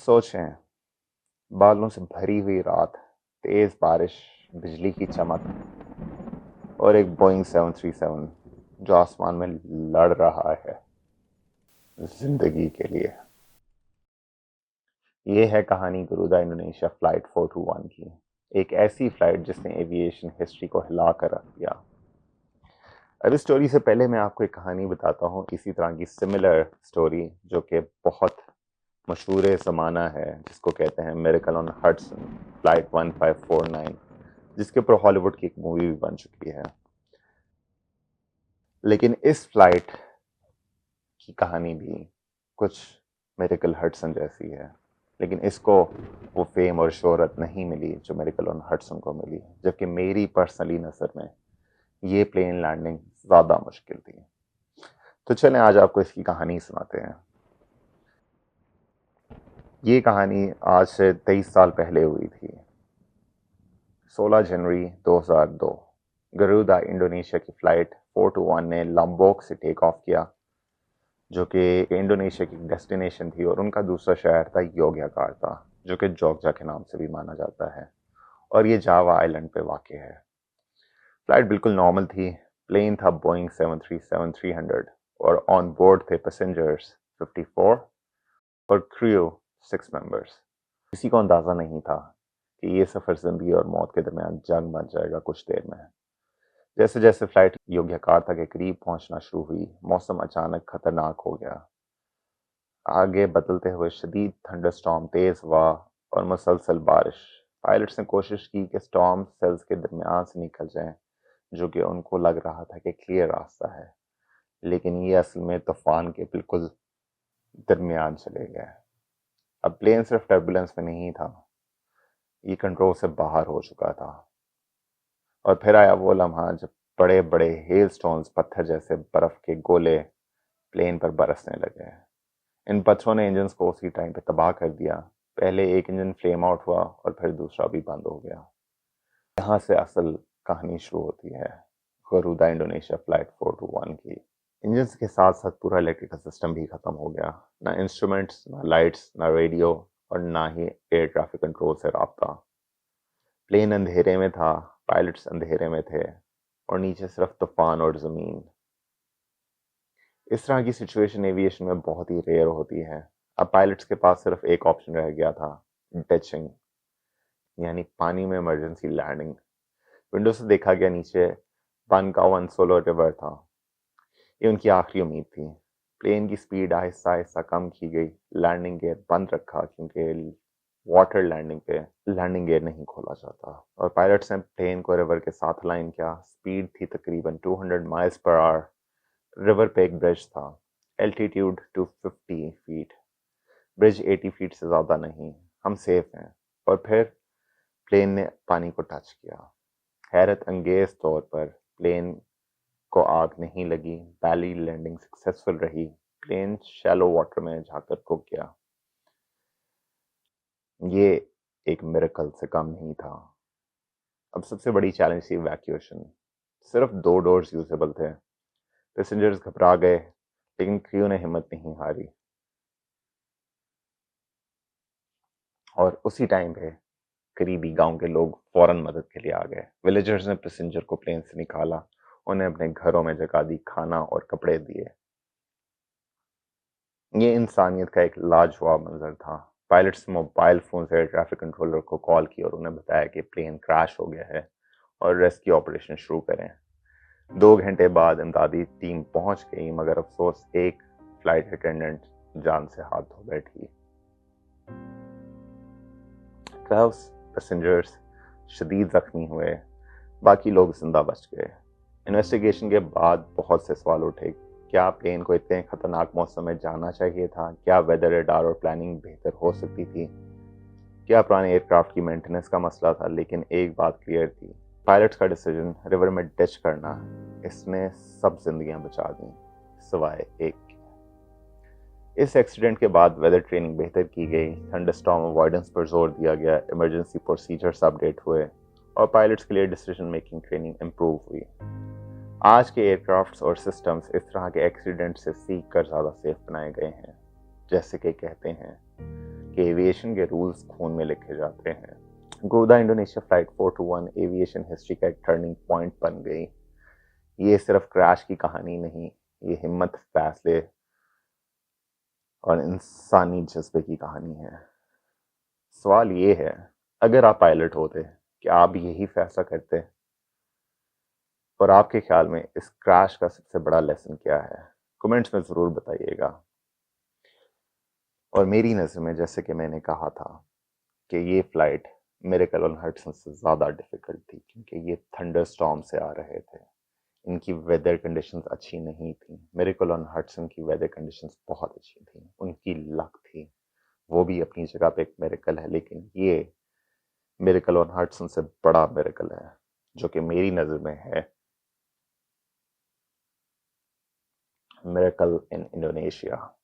सोचें, बादलों से भरी हुई रात, तेज बारिश, बिजली की चमक और एक बोइंग 737 जो आसमान में लड़ रहा है जिंदगी के लिए। ये है कहानी गुरुदा इंडोनेशिया फ्लाइट 421 की, एक ऐसी फ्लाइट जिसने एविएशन हिस्ट्री को हिला कर रख दिया। अब इस स्टोरी से पहले मैं आपको एक कहानी बताता हूँ, इसी तरह की सिमिलर स्टोरी जो कि बहुत मशहूर ज़माना है, जिसको कहते हैं मिरेकल ऑन हडसन फ्लाइट 1549, जिसके ऊपर हॉलीवुड की एक मूवी भी बन चुकी है। लेकिन इस फ्लाइट की कहानी भी कुछ मिरेकल हडसन जैसी है, लेकिन इसको वो फेम और शोहरत नहीं मिली जो मिरेकल ऑन हडसन को मिली, जबकि मेरी पर्सनली नज़र में ये प्लेन लैंडिंग ज़्यादा मुश्किल थी। तो चलें आज आपको इसकी कहानी सुनाते हैं। ये कहानी आज से 23 साल पहले हुई थी। 16 जनवरी 2002 गरुदा इंडोनेशिया की फ़्लाइट 421 ने लॉम्बोक से टेक ऑफ किया, जो कि इंडोनेशिया की डेस्टिनेशन थी, और उनका दूसरा शहर था योग्याकार्ता, जो कि जोग्जा के नाम से भी माना जाता है, और ये जावा आइलैंड पे वाक़ है। फ़्लाइट बिल्कुल नॉर्मल थी। प्लेन था बोइंग 737-300 और ऑन बोर्ड थे पैसेंजर्स 54 और क्रू 6 मेंबर्स। किसी को अंदाज़ा नहीं था कि ये सफ़र ज़िंदगी और मौत के दरमियान जंग बन जाएगा कुछ देर में। जैसे जैसे फ्लाइट योग्याकार्ता के करीब पहुंचना शुरू हुई, मौसम अचानक खतरनाक हो गया। आगे बदलते हुए शदीद थंडरस्टॉर्म, तेज़ हवा और मुसलसल बारिश। पायलट्स ने कोशिश की कि स्टॉर्म सेल्स के दरमियान से निकल जाएं, जो कि उनको लग रहा था कि क्लियर रास्ता है, लेकिन ये असल में तूफान के बिल्कुल दरमियान चले गए। अब प्लेन सिर्फ टर्बुलेंस में नहीं था, ये कंट्रोल से बाहर हो चुका था। और फिर आया वो लम्हा जब बड़े बड़े हेल स्टोन्स, पत्थर जैसे बर्फ के गोले प्लेन पर बरसने लगे। इन पत्थरों ने इंजन को उसी टाइम पे तबाह कर दिया। पहले एक इंजन फ्लेम आउट हुआ और फिर दूसरा भी बंद हो गया। यहाँ से असल कहानी शुरू होती है गरुदा इंडोनेशिया फ्लाइट 421 की। इंजन के साथ साथ पूरा इलेक्ट्रिकल सिस्टम भी ख़त्म हो गया। ना इंस्ट्रूमेंट्स, ना लाइट्स, ना रेडियो, और ना ही एयर ट्रैफिक कंट्रोल से राब्ता। प्लेन अंधेरे में था, पायलट्स अंधेरे में थे, और नीचे सिर्फ तूफान और ज़मीन। इस तरह की सिचुएशन एविएशन में बहुत ही रेयर होती है। अब पायलट्स के पास सिर्फ एक ऑप्शन रह गया था, डिचिंग, यानी पानी में इमरजेंसी लैंडिंग। विंडो से देखा गया नीचे बनकावन सोलो रिवर था। ये उनकी आखिरी उम्मीद थी। प्लेन की स्पीड आहिस्ता आहिस्ता कम की गई। लैंडिंग गियर बंद रखा, क्योंकि वाटर लैंडिंग पे लैंडिंग गियर नहीं खोला जाता, और पायलट्स ने प्लेन को रिवर के साथ अलाइन किया। स्पीड थी तकरीबन 200 माइल्स पर आवर। रिवर पे एक ब्रिज था, एल्टीट्यूड 250 फीट, ब्रिज 80 फीट से ज़्यादा नहीं। हम सेफ हैं। और फिर प्लेन ने पानी को टच किया। हैरत अंगेज तौर पर प्लेन को आग नहीं लगी। बैली लैंडिंग सक्सेसफुल रही। प्लेन शैलो वाटर में जाकर रुक गया। ये एक मिरेकल से कम नहीं था। अब सबसे बड़ी चैलेंज थी इवैक्यूएशन। सिर्फ 2 डोर्स यूजेबल थे। पैसेंजर्स घबरा गए, लेकिन क्रू ने हिम्मत नहीं हारी। और उसी टाइम पे करीबी गांव के लोग फौरन मदद के लिए आ गए। विलेजर्स ने पैसेंजर को प्लेन से निकाला, उन्हें अपने घरों में जगह दी, खाना और कपड़े दिए। ये इंसानियत का एक लाजवाब मंजर था। पायलट्स मोबाइल फोन से एयर ट्रैफिक कंट्रोलर को कॉल की और उन्हें बताया कि प्लेन क्रैश हो गया है और रेस्क्यू ऑपरेशन शुरू करें। 2 घंटे बाद इमदादी टीम पहुंच गई, मगर अफसोस एक फ्लाइट अटेंडेंट जान से हाथ धो बैठी। 12 पैसेंजर्स शदीद जख्मी हुए, बाकी लोग जिंदा बच गए। इन्वेस्टिगेशन के बाद बहुत से सवाल उठे। क्या प्लेन को इतने खतरनाक मौसम में जाना चाहिए था? क्या वेदर रडार और प्लानिंग बेहतर हो सकती थी? क्या पुराने एयरक्राफ्ट की मेंटेनेंस का मसला था? लेकिन एक बात क्लियर थी, पायलट्स का डिसीजन रिवर में डिच करना, इसने सब जिंदगियां बचा दी सिवाय एक की। इस एक्सीडेंट के बाद वेदर ट्रेनिंग बेहतर की गई, थंडरस्टॉर्म अवॉइडेंस पर जोर दिया गया, इमरजेंसी प्रोसीजर्स अपडेट हुए, और पायलट्स के लिए डिसीजन मेकिंग ट्रेनिंग इम्प्रूव हुई। आज के एयरक्राफ्ट्स और सिस्टम्स इस तरह के एक्सीडेंट से सीख कर ज़्यादा सेफ बनाए गए हैं। जैसे कि कहते हैं کہ ایویشن کے رولز خون میں لکھے جاتے ہیں۔ گرودا انڈونیشیا فلائٹ 421 ایویشن ہسٹری کا ایک ٹرننگ پوائنٹ بن گئی۔ یہ صرف کریش کی کہانی نہیں، یہ ہمت، فیصلے اور انسانی جذبے کی کہانی ہے۔ سوال یہ ہے، اگر آپ پائلٹ ہوتے کہ آپ یہی فیصلہ کرتے؟ اور آپ کے خیال میں اس کریش کا سب سے بڑا لیسن کیا ہے؟ کمنٹس میں ضرور بتائیے گا۔ اور میری نظر میں، جیسے کہ میں نے کہا تھا، کہ یہ فلائٹ میریکل آن ہڈسن سے زیادہ ڈیفیکلٹ تھی، کیونکہ یہ تھنڈر سٹارم سے آ رہے تھے، ان کی ویدر کنڈیشنز اچھی نہیں تھیں۔ میریکل آن ہڈسن کی ویدر کنڈیشنز بہت اچھی تھیں، ان کی لک تھی، وہ بھی اپنی جگہ پہ ایک میریکل ہے، لیکن یہ میریکل آن ہڈسن سے بڑا میریکل ہے، جو کہ میری نظر میں ہے میریکل ان انڈونیشیا۔